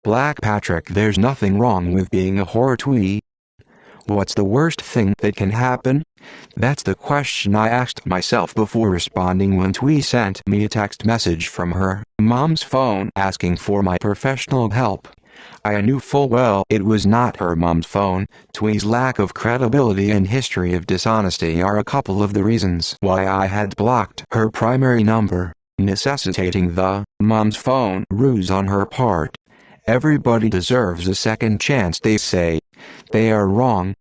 Black Patrick, there's nothing wrong with being a whore, Thuy. What's the worst thing that can happen? That's the question I asked myself before responding when Thuy sent me a text message from her mom's phone asking for my professional help. I knew full well it was not her mom's phone. Thuy's lack of credibility and history of dishonesty are a couple of the reasons why I had blocked her primary number, necessitating the mom's phone ruse on her part. Everybody deserves a second chance, they say. They are wrong.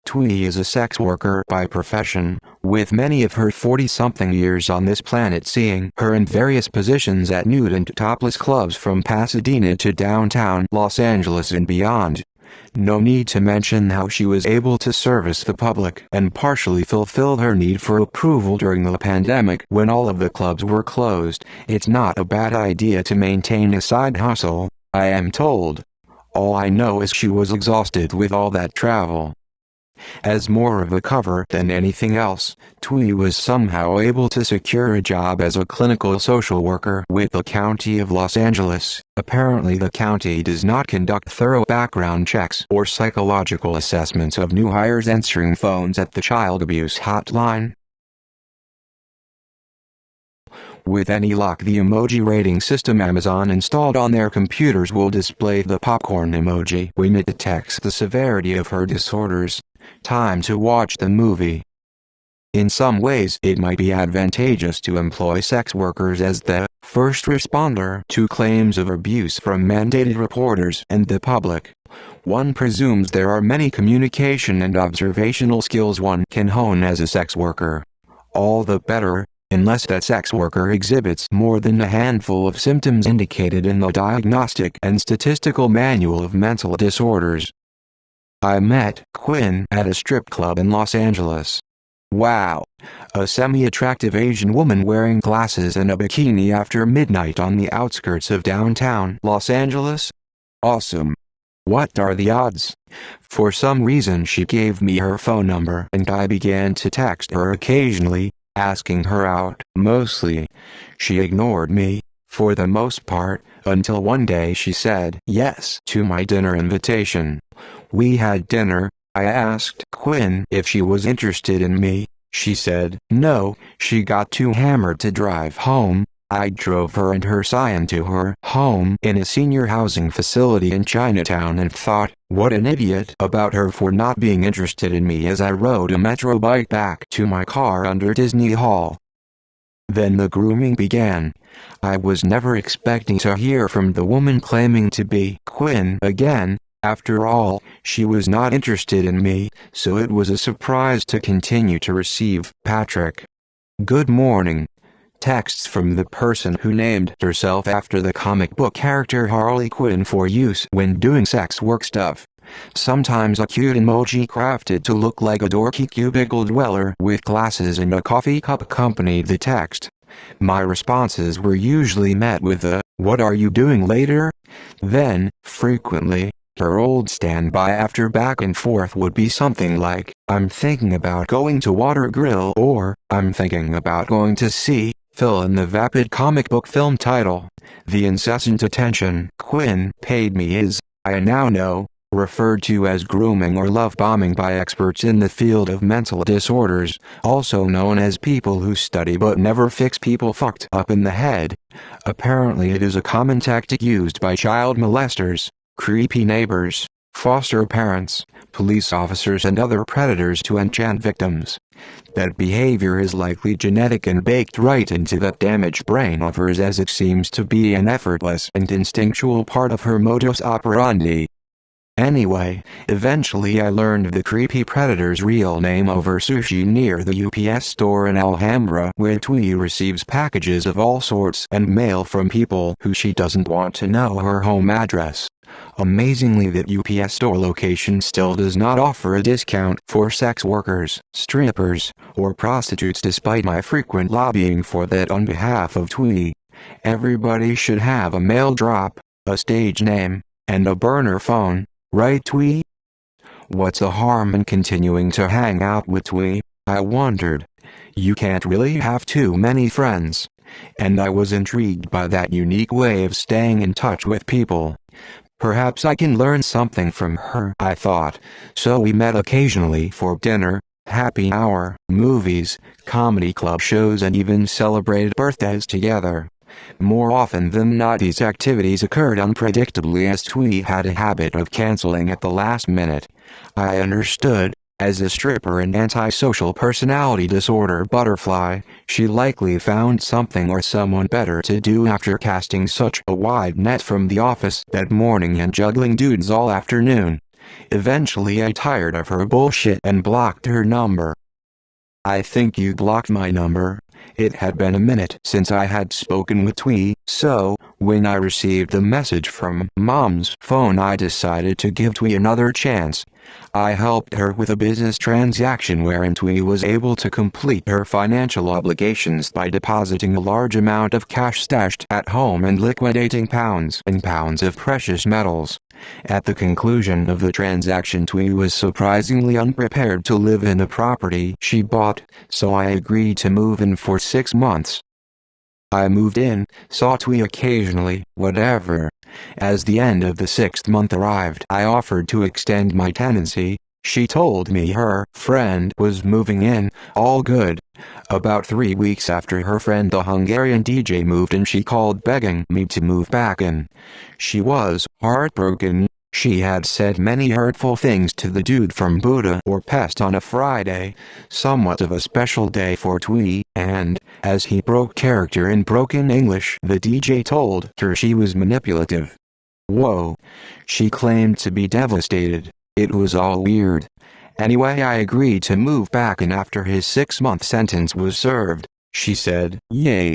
Thuy is a sex worker by profession, with many of her 40-something years on this planet seeing her in various positions at nude and topless clubs from Pasadena to downtown Los Angeles and beyond. No need to mention how she was able to service the public and partially fulfill her need for approval during the pandemic when all of the clubs were closed. It's not a bad idea to maintain a side hustle, I am told. All I know is she was exhausted with all that travel. As more of a cover than anything else, Thuy was somehow able to secure a job as a clinical social worker with the County of Los Angeles. Apparently the county does not conduct thorough background checks or psychological assessments of new hires answering phones at the child abuse hotline. With any luck, the emoji rating system Amazon installed on their computers will display the popcorn emoji when it detects the severity of her disorders. Time to watch the movie. In some ways, it might be advantageous to employ sex workers as the first responder to claims of abuse from mandated reporters and the public. One presumes there are many communication and observational skills one can hone as a sex worker. All the better, unless that sex worker exhibits more than a handful of symptoms indicated in the Diagnostic and Statistical Manual of Mental Disorders. I met Quinn at a strip club in Los Angeles. Wow! A semi-attractive Asian woman wearing glasses and a bikini after midnight on the outskirts of downtown Los Angeles? Awesome! What are the odds? For some reason she gave me her phone number and I began to text her occasionally, asking her out. Mostly, she ignored me, for the most part, until one day she said yes to my dinner invitation. We had dinner. I asked Quinn if she was interested in me. She said no, she got too hammered to drive home. I drove her and her scion to her home in a senior housing facility in Chinatown and thought, what an idiot about her for not being interested in me as I rode a metro bike back to my car under Disney Hall. Then the grooming began. I was never expecting to hear from the woman claiming to be Quinn again. After all, she was not interested in me, so it was a surprise to continue to receive Patrick. Good morning. Texts from the person who named herself after the comic book character Harley Quinn for use when doing sex work stuff. Sometimes a cute emoji crafted to look like a dorky cubicle dweller with glasses and a coffee cup accompanied the text. My responses were usually met with a, "What are you doing later?" Then, frequently, her old standby after back and forth would be something like, "I'm thinking about going to Water Grill," or, "I'm thinking about going to see," fill in the vapid comic book film title. The incessant attention Quinn paid me is, I now know, referred to as grooming or love bombing by experts in the field of mental disorders, also known as people who study but never fix people fucked up in the head. Apparently it is a common tactic used by child molesters, creepy neighbors, foster parents, police officers and other predators to enchant victims. That behavior is likely genetic and baked right into that damaged brain of hers, as it seems to be an effortless and instinctual part of her modus operandi. Anyway, eventually I learned the creepy predator's real name over sushi near the UPS store in Alhambra, where Thuy receives packages of all sorts and mail from people who she doesn't want to know her home address. Amazingly, that UPS store location still does not offer a discount for sex workers, strippers, or prostitutes despite my frequent lobbying for that on behalf of Thuy. Everybody should have a mail drop, a stage name, and a burner phone. Right, Thuy? What's the harm in continuing to hang out with Thuy? I wondered. You can't really have too many friends. And I was intrigued by that unique way of staying in touch with people. Perhaps I can learn something from her, I thought. So we met occasionally for dinner, happy hour, movies, comedy club shows, and even celebrated birthdays together. More often than not, these activities occurred unpredictably, as Thuy had a habit of canceling at the last minute. I understood. As a stripper and antisocial personality disorder butterfly, she likely found something or someone better to do after casting such a wide net from the office that morning and juggling dudes all afternoon. Eventually I tired of her bullshit and blocked her number. I think you blocked my number. It had been a minute since I had spoken with Thuy, so, when I received the message from Mom's phone, I decided to give Thuy another chance. I helped her with a business transaction wherein Thuy was able to complete her financial obligations by depositing a large amount of cash stashed at home and liquidating pounds and pounds of precious metals. At the conclusion of the transaction, Thuy was surprisingly unprepared to live in the property she bought, so I agreed to move in for 6 months. I moved in, saw Thuy occasionally, whatever. As the end of the 6th month arrived, I offered to extend my tenancy. She told me her friend was moving in, all good. About 3 weeks after her friend the Hungarian DJ moved in, she called begging me to move back in. She was heartbroken. She had said many hurtful things to the dude from Buda or Pest on a Friday, somewhat of a special day for Thuy, and, as he broke character in broken English, the DJ told her she was manipulative. Whoa. She claimed to be devastated. It was all weird. Anyway, I agreed to move back in after his 6-month sentence was served. She said, "Yay.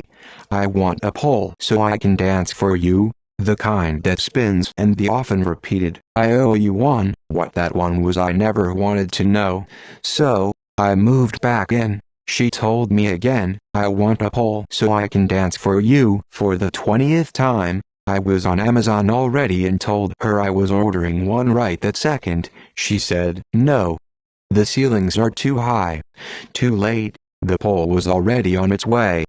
I want a pole so I can dance for you. The kind that spins." And the often repeated, "I owe you one." What that one was I never wanted to know. So, I moved back in. She told me again, "I want a pole so I can dance for you." For the 20th time, I was on Amazon already and told her I was ordering one right that second. She said, "No. The ceilings are too high." Too late. The pole was already on its way.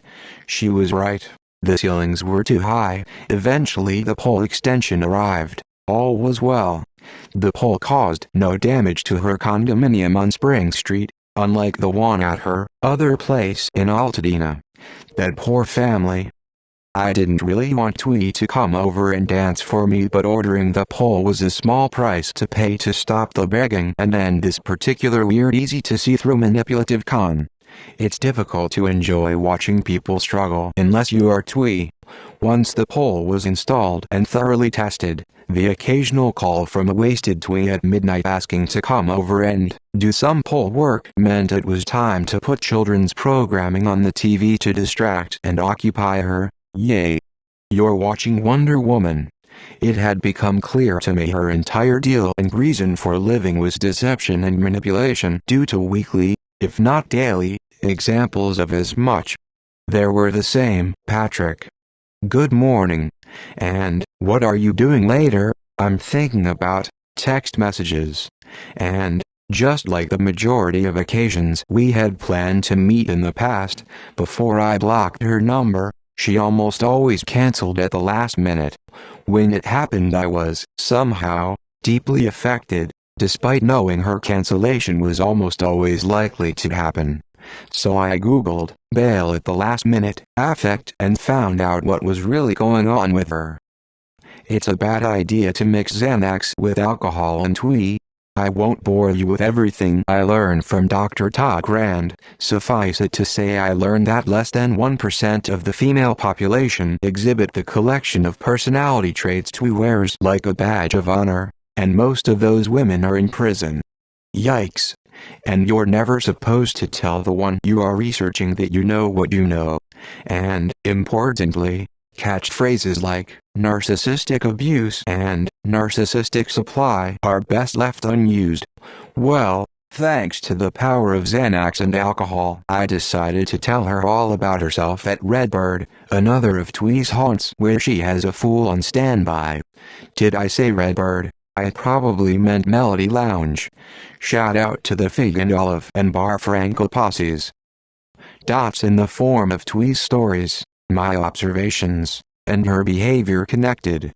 She was right. The ceilings were too high. Eventually the pole extension arrived. All was well. The pole caused no damage to her condominium on Spring Street, unlike the one at her other place in Altadena. That poor family. I didn't really want Thuy to come over and dance for me, but ordering the pole was a small price to pay to stop the begging and end this particular weird, easy to see through manipulative con. It's difficult to enjoy watching people struggle unless you are Thuy. Once the pole was installed and thoroughly tested, the occasional call from a wasted Thuy at midnight asking to come over and do some pole work meant it was time to put children's programming on the TV to distract and occupy her. Yay. You're watching Wonder Woman. It had become clear to me her entire deal and reason for living was deception and manipulation due to weekly, if not daily, examples of as much. There were the same, "Patrick. Good morning," and "What are you doing later? I'm thinking about," text messages. And, just like the majority of occasions we had planned to meet in the past, before I blocked her number, she almost always canceled at the last minute. When it happened, I was, somehow, deeply affected, despite knowing her cancellation was almost always likely to happen. So I googled, "bail at the last minute, affect," and found out what was really going on with her. It's a bad idea to mix Xanax with alcohol and Thuy. I won't bore you with everything I learned from Dr. Todd Grand. Suffice it to say I learned that less than 1% of the female population exhibit the collection of personality traits Thuy wears like a badge of honor, and most of those women are in prison. Yikes. And you're never supposed to tell the one you are researching that you know what you know. And, importantly, catchphrases like narcissistic abuse and narcissistic supply are best left unused. Well, thanks to the power of Xanax and alcohol, I decided to tell her all about herself at Redbird, another of Thuy's haunts where she has a fool on standby. Did I say Redbird? I probably meant Melody Lounge. Shout out to the Fig and Olive and Bar Franco posses. Dots in the form of Thuy's stories, my observations, and her behavior connected.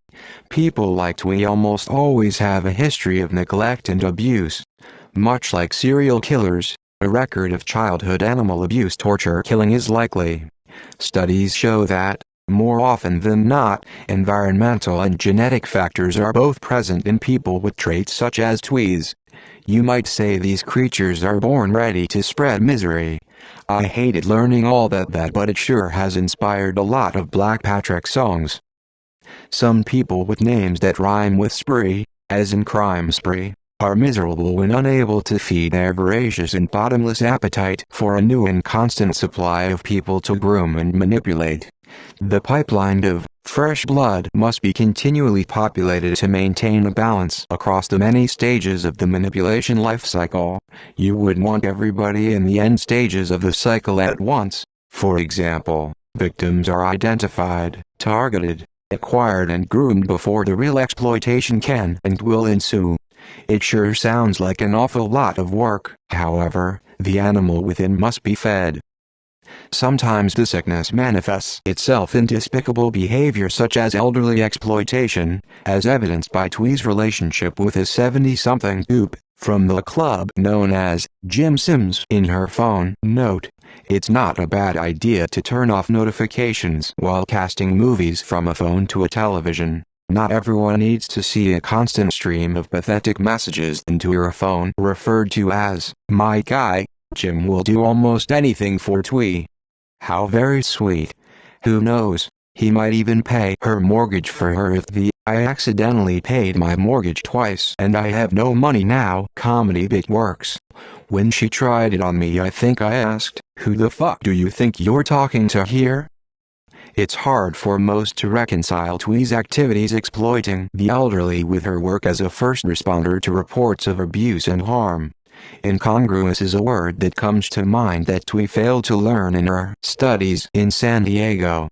People like Thuy almost always have a history of neglect and abuse. Much like serial killers, a record of childhood animal abuse, torture, killing is likely. Studies show that, more often than not, environmental and genetic factors are both present in people with traits such as Thuy's. You might say these creatures are born ready to spread misery. I hated learning all that, but it sure has inspired a lot of Black Patrick songs. Some people with names that rhyme with spree, as in crime spree, are miserable when unable to feed their voracious and bottomless appetite for a new and constant supply of people to groom and manipulate. The pipeline of fresh blood must be continually populated to maintain a balance across the many stages of the manipulation life cycle. You would want everybody in the end stages of the cycle at once. For example, victims are identified, targeted, acquired and groomed before the real exploitation can and will ensue. It sure sounds like an awful lot of work. However, the animal within must be fed. Sometimes the sickness manifests itself in despicable behavior such as elderly exploitation, as evidenced by Thuy's relationship with his 70-something dupe from the club known as Jim Sims. In her phone note, it's not a bad idea to turn off notifications while casting movies from a phone to a television. Not everyone needs to see a constant stream of pathetic messages into your phone. Referred to as my guy, Jim will do almost anything for Thuy. How very sweet. Who knows, he might even pay her mortgage for her if I accidentally paid my mortgage twice and I have no money now comedy bit works. When she tried it on me, I think I asked, "Who the fuck do you think you're talking to here?" It's hard for most to reconcile Thuy's activities exploiting the elderly with her work as a first responder to reports of abuse and harm. Incongruous is a word that comes to mind that Thuy failed to learn in her studies in San Diego.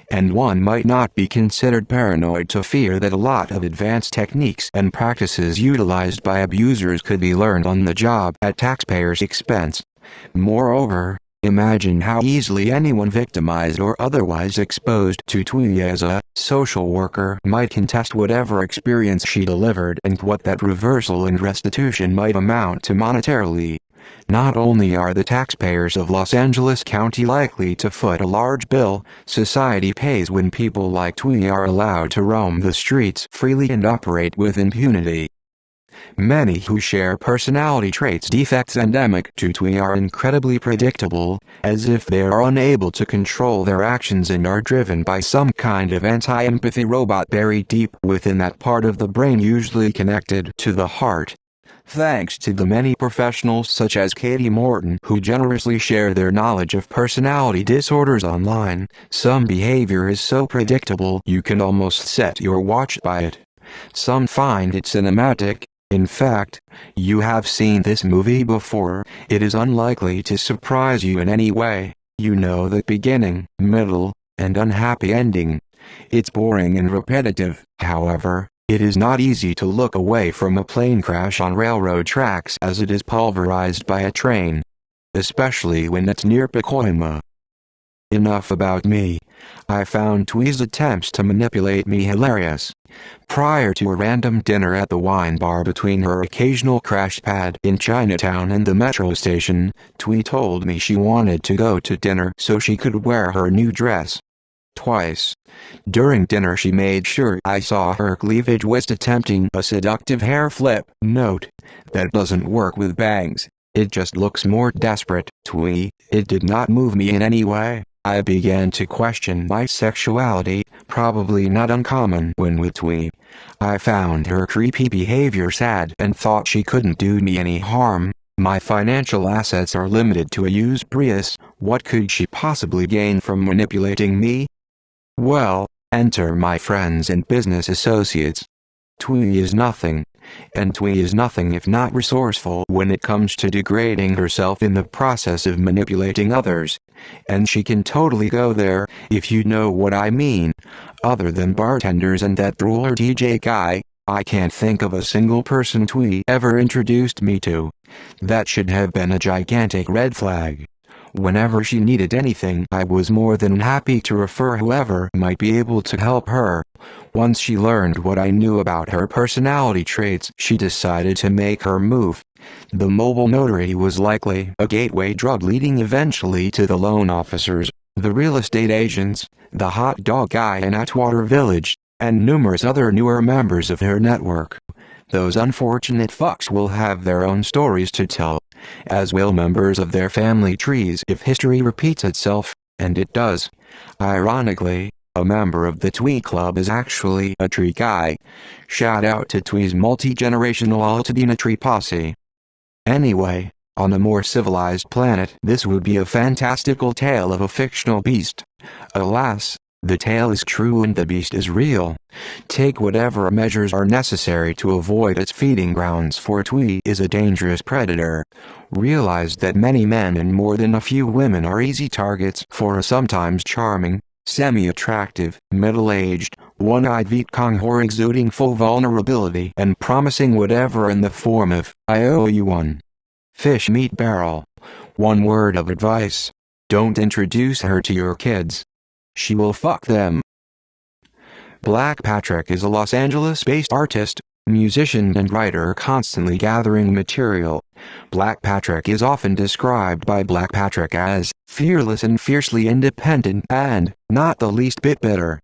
And one might not be considered paranoid to fear that a lot of advanced techniques and practices utilized by abusers could be learned on the job at taxpayers' expense. Moreover, imagine how easily anyone victimized or otherwise exposed to Thuy as a social worker might contest whatever experience she delivered and what that reversal and restitution might amount to monetarily. Not only are the taxpayers of Los Angeles County likely to foot a large bill, society pays when people like Thuy are allowed to roam the streets freely and operate with impunity. Many who share personality traits defects endemic to Thuy are incredibly predictable, as if they are unable to control their actions and are driven by some kind of anti-empathy robot buried deep within that part of the brain usually connected to the heart. Thanks to the many professionals such as Katie Morton who generously share their knowledge of personality disorders online, some behavior is so predictable you can almost set your watch by it. Some find it cinematic. In fact, you have seen this movie before. It is unlikely to surprise you in any way. You know the beginning, middle, and unhappy ending. It's boring and repetitive. However, it is not easy to look away from a plane crash on railroad tracks as it is pulverized by a train. Especially when it's near Pacoima. Enough about me. I found Thuy's attempts to manipulate me hilarious. Prior to a random dinner at the wine bar between her occasional crash pad in Chinatown and the metro station, Thuy told me she wanted to go to dinner so she could wear her new dress. Twice. During dinner she made sure I saw her cleavage whilst attempting a seductive hair flip. Note, that doesn't work with bangs. It just looks more desperate. Thuy, it did not move me in any way. I began to question my sexuality, probably not uncommon when with Thuy. I found her creepy behavior sad and thought she couldn't do me any harm. My financial assets are limited to a used Prius. What could she possibly gain from manipulating me? Well, enter my friends and business associates. Thuy is nothing. And Thuy is nothing if not resourceful when it comes to degrading herself in the process of manipulating others. And she can totally go there, if you know what I mean. Other than bartenders and that drooler DJ guy, I can't think of a single person Thuy ever introduced me to. That should have been a gigantic red flag. Whenever she needed anything, I was more than happy to refer whoever might be able to help her. Once she learned what I knew about her personality traits, she decided to make her move. The mobile notary was likely a gateway drug leading eventually to the loan officers, the real estate agents, the hot dog guy in Atwater Village, and numerous other newer members of her network. Those unfortunate fucks will have their own stories to tell, as will members of their family trees if history repeats itself, and it does. Ironically, a member of the Thuy Club is actually a tree guy. Shout out to Thuy's multi-generational Altadena tree posse. Anyway, on a more civilized planet, this would be a fantastical tale of a fictional beast. Alas, the tale is true and the beast is real. Take whatever measures are necessary to avoid its feeding grounds, for Thuy is a dangerous predator. Realize that many men and more than a few women are easy targets for a sometimes charming, semi-attractive, middle-aged, one-eyed Vietcong whore exuding full vulnerability and promising whatever in the form of, "I owe you one." Fish meat barrel. One word of advice: don't introduce her to your kids. She will fuck them. Black Patrick is a Los Angeles-based artist, musician and writer constantly gathering material. Black Patrick is often described by Black Patrick as fearless and fiercely independent and not the least bit bitter.